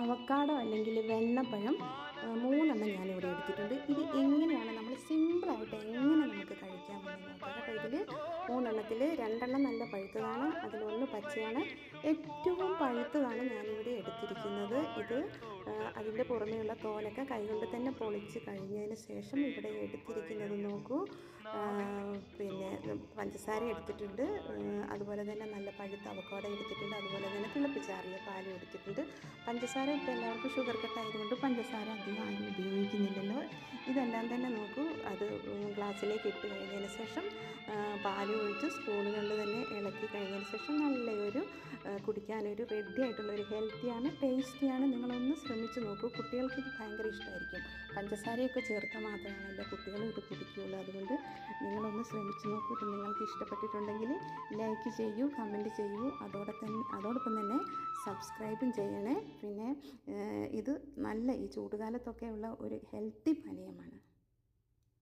Avocado അല്ലെങ്കിൽ വെണ്ണപ്പഴം 3 ഞാനിവിടെ എടുത്തിട്ടുണ്ട്. ഇത് എങ്ങനെയാണ് നമ്മൾ സിമ്പിളായിട്ട് എങ്ങനെ നമുക്ക് കഴിക്കാമെന്ന് നോക്കാം കേട്ടോ. ഇതിൽ 3 2 നല്ല പഴുത്തതാണ്, അതിലൊന്ന് പച്ചയാണ്. ഏറ്റവും പഴുത്തതാണ് ഞാനിവിടെ എടുത്തിരിക്കുന്നത്. ഇത് അതിൻ്റെ പുറമേയുള്ള തോലൊക്കെ കൈകൊണ്ട് തന്നെ പൊളിച്ച് കഴിഞ്ഞതിന് ശേഷം ഇവിടെ എടുത്തിരിക്കുന്നത് നോക്കൂ. പിന്നെ പഞ്ചസാര എടുത്തിട്ടുണ്ട്, അതുപോലെ തന്നെ നല്ല പഴുത്ത അവക്കാഡോ എടുത്തിട്ടുണ്ട്, അതുപോലെ തന്നെ തിളപ്പിച്ചാറിയ പാലും എടുത്തിട്ടുണ്ട്. പഞ്ചസാര ഇപ്പോൾ എല്ലാവർക്കും ഷുഗർ കട്ടായതുകൊണ്ട് പഞ്ചസാര അധികം ആരും ഉപയോഗിക്കുന്നില്ലല്ലോ. ഇതെല്ലാം തന്നെ നോക്കൂ, അത് ഗ്ലാസ്സിലേക്ക് ഇട്ട് കഴിഞ്ഞതിന് ശേഷം പാൽ ഒഴിച്ച് സ്പൂൺ കൊണ്ട് തന്നെ ഇളക്കി കഴിഞ്ഞതിന് ശേഷം നല്ലൊരു കുടിക്കാനൊരു റെഡി ആയിട്ടുള്ളൊരു ഹെൽത്തിയാണ്, ടേസ്റ്റിയാണ്. നിങ്ങളൊന്ന് ശ്രമിച്ച് നോക്കൂ. കുട്ടികൾക്ക് ഇത് ഭയങ്കര ഇഷ്ടമായിരിക്കും. പഞ്ചസാരയൊക്കെ ചേർത്താൽ മാത്രമാണല്ലോ കുട്ടികളും ഇത് കുടിക്കുകയുള്ളൂ. അതുകൊണ്ട് നിങ്ങളൊന്ന് ശ്രമിച്ച് നോക്കൂ. ഇത് നിങ്ങൾക്ക് ഇഷ്ടപ്പെട്ടിട്ടുണ്ടെങ്കിൽ ലൈക്ക് ചെയ്യൂ, കമൻറ്റ് ചെയ്യൂ, അതോടൊപ്പം തന്നെ സബ്സ്ക്രൈബും ചെയ്യണേ. പിന്നെ ഇത് നല്ല ഈ ചൂടുകാലത്തൊക്കെയുള്ള ഒരു ഹെൽത്തി പാനീയമാണ്.